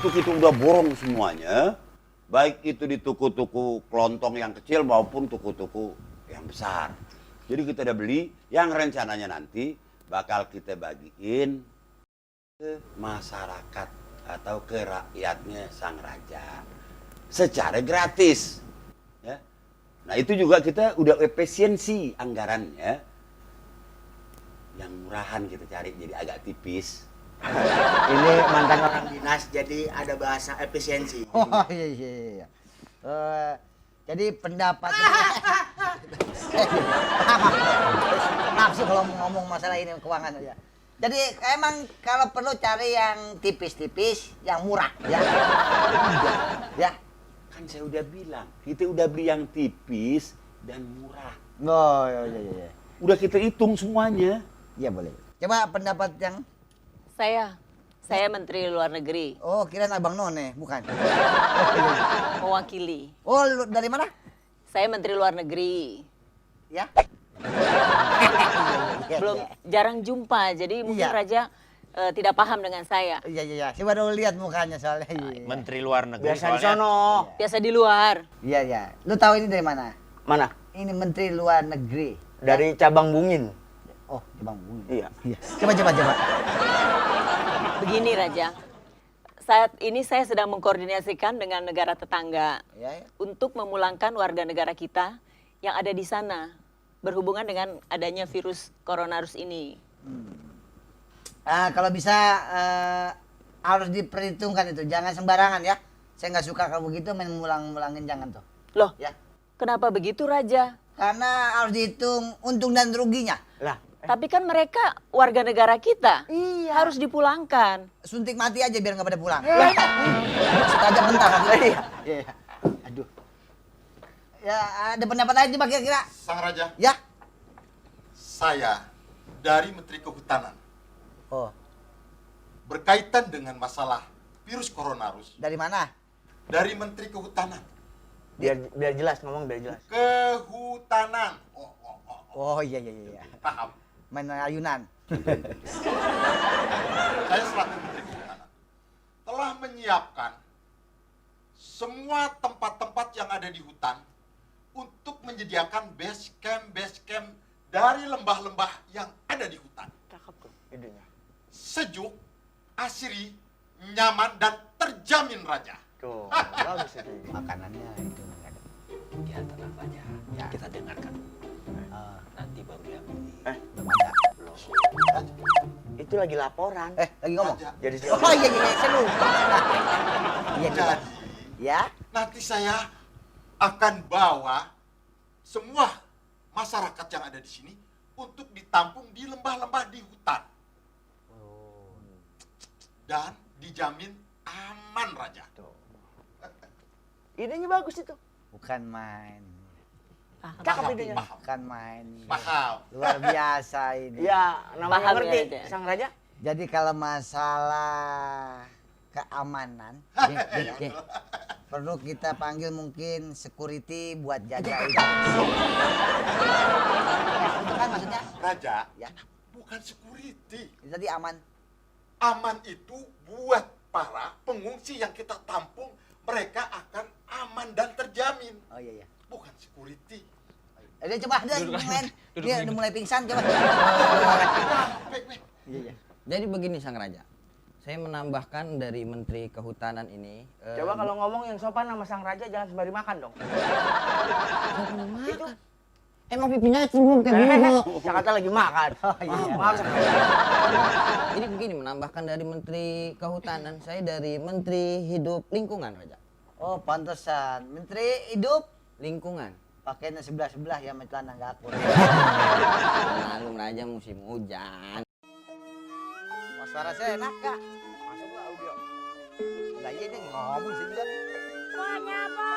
itu kita udah borong semuanya, baik itu di tuku-tuku kelontong yang kecil maupun tuku-tuku yang besar. Jadi kita udah beli, yang rencananya nanti bakal kita bagiin ke masyarakat atau ke rakyatnya sang raja secara gratis. Ya. Nah itu juga kita udah efisiensi anggarannya, yang murahan kita cari jadi agak tipis. Ini mantan orang dinas, jadi ada bahasa efisiensi. Oh iya. Jadi pendapat nafsu kalau ngomong masalah ini keuangan aja. Jadi emang kalau perlu cari yang tipis-tipis, yang murah, ya. Ya. Kan saya udah bilang, kita udah beli yang tipis dan murah. Oh iya. Udah kita hitung semuanya. Iya boleh. Coba pendapat yang Saya Menteri Luar Negeri, oh kirain Abang None, bukan. mewakili. Oh dari mana? Saya Menteri Luar Negeri. Ya. Belum jarang jumpa, jadi mungkin Iya. Raja tidak paham dengan saya. Iya. Coba dulu lihat mukanya soalnya. Iya. Menteri Luar Negeri Biasa di soalnya. sono. Biasa di luar. Iya. Lu tahu ini dari mana? Mana? Ini Menteri Luar Negeri. Dari cabang Bungin. Oh, Bang Bung. Iya. Coba. Begini Raja, saat ini saya sedang mengkoordinasikan dengan negara tetangga Ya. untuk memulangkan warga negara kita yang ada di sana berhubungan dengan adanya virus coronavirus ini. Kalau bisa harus diperhitungkan itu, jangan sembarangan ya. Saya nggak suka kalau begitu main mulangin jangan tuh. Loh, Ya. kenapa begitu Raja? Karena harus dihitung untung dan ruginya. Lah, Tapi kan mereka warga negara kita, Iya. harus dipulangkan. Suntik mati aja biar nggak pada pulang. Sekajap bentar. Iya. Aduh. Ya ada pendapat lain coba kira-kira. Sang Raja, Ya. saya dari Menteri Kehutanan Oh, berkaitan dengan masalah virus coronavirus dari mana? dari Menteri Kehutanan. biar jelas, ngomong biar jelas. Kehutanan. Oh iya. Paham. Main ayunan. Saya selaku Menteri Kehutanan telah menyiapkan semua tempat-tempat yang ada di hutan untuk menyediakan base camp dari lembah-lembah yang ada di hutan. Cakep tuh idenya. Sejuk, asri, nyaman, dan terjamin Raja. Tuh, bagus itu. Makanannya itu. Ya tenang aja, kita dengarkan. Nanti baru dia beli. Belum ada. Itu lagi laporan. Lagi ngomong. Raja, Jadi Oh iya, saya lupa. Iya. jadi Ya. nanti saya akan bawa semua masyarakat yang ada di sini untuk ditampung di lembah-lembah di hutan. Dan dijamin aman, Raja. idenya bagus itu. Bukan main. Cakep Paham, idenya. paham. Bukan main. Paham. Luar biasa ini. Ya, namanya Paham ngerti, ya, Raja. Sang Raja. Jadi kalau masalah keamanan, perlu kita panggil mungkin security buat jaga itu. Itu kan maksudnya? Raja, Ya, bukan security. tadi aman. Aman itu buat para pengungsi yang kita tampung, mereka akan aman dan terjamin. Oh iya. Bukan security. Coba ada main. Dia udah mulai pingsan coba. Iya. Jadi begini Sang Raja, saya menambahkan dari Menteri Kehutanan ini. Coba kalau ngomong yang sopan sama Sang Raja jangan sembari makan dong. Itu Emang pipinya cembung kayak gini kok. Jakarta lagi makan. Oh iya. Maaf. Jadi begini, menambahkan dari Menteri Kehutanan, saya dari Menteri Hidup Lingkungan Raja. Oh pantesan. Menteri Hidup Lingkungan. pakainya sebelah-sebelah ya sama celana nggak akur. Malum Raja musim hujan. Wah, suara saya enak kak. Masuklah audio. Lah iya dia ngomong sih juga. Pokoknya apa?